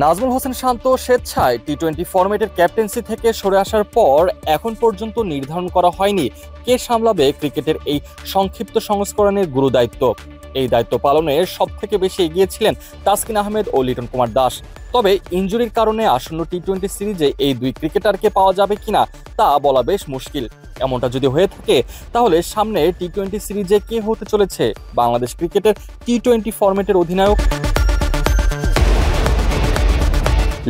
নাজমুল হোসেন শান্ত স্বেচ্ছায় টি-20 ফরম্যাটের ক্যাপ্টেন্সি থেকে সরে আসার পর এখন পর্যন্ত নির্ধারণ করা হয়নি কে সামলাবে ক্রিকেটের এই সংক্ষিপ্ত সংস্করণের গুরুদায়িত্ব। এই দায়িত্ব পালনে সবথেকে বেশি এগিয়েছিলেন তাসকিন আহমেদ ও লিটন কুমার দাস। তবে ইনজুরির কারণে আসন্ন টি-20 সিরিজে এই দুই ক্রিকেটারকে পাওয়া যাবে কিনা তা বলা বেশ মুশকিল। এমনটা যদি হয়ে থাকে তাহলে সামনে টি-20 সিরিজে কে হতে চলেছে বাংলাদেশ ক্রিকেটের টি-20 ফরম্যাটের অধিনায়ক?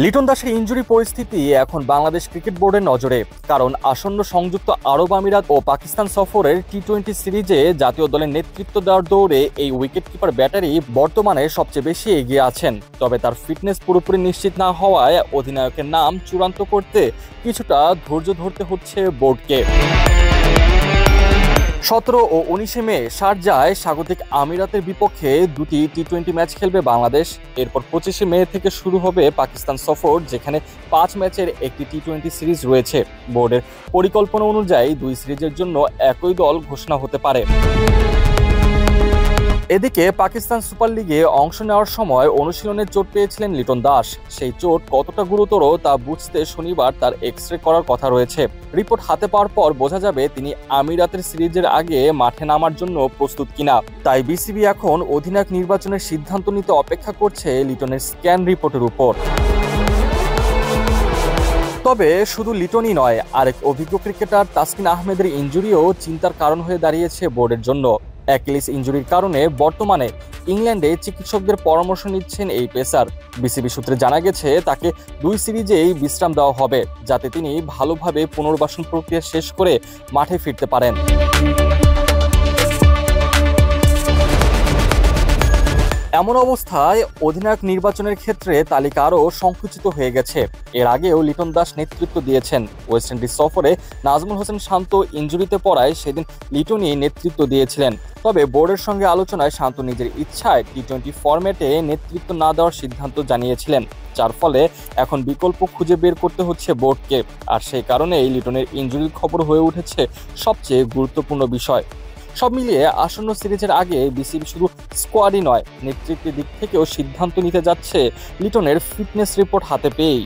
লিটন দাসের ইনজুরি পরিস্থিতি এখন বাংলাদেশ ক্রিকেট বোর্ডের নজরে, কারণ আসন্ন সংযুক্ত আরব আমিরাত ও পাকিস্তান সফরের টি-20 সিরিজে জাতীয় দলের নেতৃত্ব দেওয়ার দৌড়ে এই উইকেটকিপার ব্যাটারি বর্তমানে সবচেয়ে বেশি এগিয়ে আছেন। তবে তার ফিটনেস পুরোপুরি নিশ্চিত না হওয়ায় অধিনায়কের নাম চূড়ান্ত করতে কিছুটা ধৈর্য ধরতে হচ্ছে বোর্ডকে। 17 ও 19 মে শারজায় স্বাগতিক আমিরাতের বিপক্ষে দুটি টি-20 ম্যাচ খেলবে বাংলাদেশ। এরপর 25 মে থেকে শুরু হবে পাকিস্তান সফর, যেখানে 5 ম্যাচের একটি টি-20 সিরিজ রয়েছে। বোর্ডের পরিকল্পনা অনুযায়ী দুই সিরিজের জন্য একই দল ঘোষণা হতে পারে। এদিকে পাকিস্তান সুপার লিগে অংশ নেওয়ার সময় অনুশীলনে চোট পেয়েছিলেন লিটন দাস। সেই চোট কতটা গুরুতর তা বুঝতে শনিবার তার এক্স-রে করার কথা রয়েছে। রিপোর্ট হাতে পাওয়ার পর বোঝা যাবে তিনি আমিরাতের সিরিজের আগে মাঠে নামার জন্য প্রস্তুত কিনা। তাই বিসিবি এখন অধিনায়ক নির্বাচনের সিদ্ধান্ত নিতে অপেক্ষা করছে লিটনের স্ক্যান রিপোর্টের উপর। তবে শুধু লিটনই নয়, আরেক অভিজ্ঞ ক্রিকেটার তাসকিন আহমেদের ইনজুরিও চিন্তার কারণ হয়ে দাঁড়িয়েছে বোর্ডের জন্য। অ্যাকিলিস ইনজুরির কারণে বর্তমানে ইংল্যান্ডে চিকিৎসকদের পরামর্শ নিচ্ছেন এই পেসার। বিসিবি সূত্রে জানা গেছে তাকে দুই সিরিজেই বিশ্রাম দেওয়া হবে, যাতে তিনি ভালোভাবে পুনর্বাসন প্রক্রিয়া শেষ করে মাঠে ফিরতে পারেন। এমন অবস্থায় অধিনায়ক নির্বাচনের ক্ষেত্রে তালিকা আরও সংকুচিত হয়ে গেছে। এর আগেও লিটন দাস নেতৃত্ব দিয়েছেন। ওয়েস্ট ইন্ডিজ সফরে নাজমুল হোসেন শান্ত ইনজুরিতে পড়ায় সেদিন লিটনই নেতৃত্ব দিয়েছিলেন। তবে বোর্ডের সঙ্গে আলোচনায় শান্ত নিজের ইচ্ছায় টি-20 ফরম্যাটে নেতৃত্ব না দেওয়ার সিদ্ধান্ত জানিয়েছিলেন, যার ফলে এখন বিকল্প খুঁজে বের করতে হচ্ছে বোর্ডকে। আর সেই কারণেই লিটনের ইনজুরির খবর হয়ে উঠেছে সবচেয়ে গুরুত্বপূর্ণ বিষয়। সব মিলিয়ে আসন্ন সিরিজের আগে বিসিবি শুধু স্কোয়াডই নয়, নেতৃত্বের দিক থেকেও সিদ্ধান্ত নিতে যাচ্ছে লিটনের ফিটনেস রিপোর্ট হাতে পেয়েই।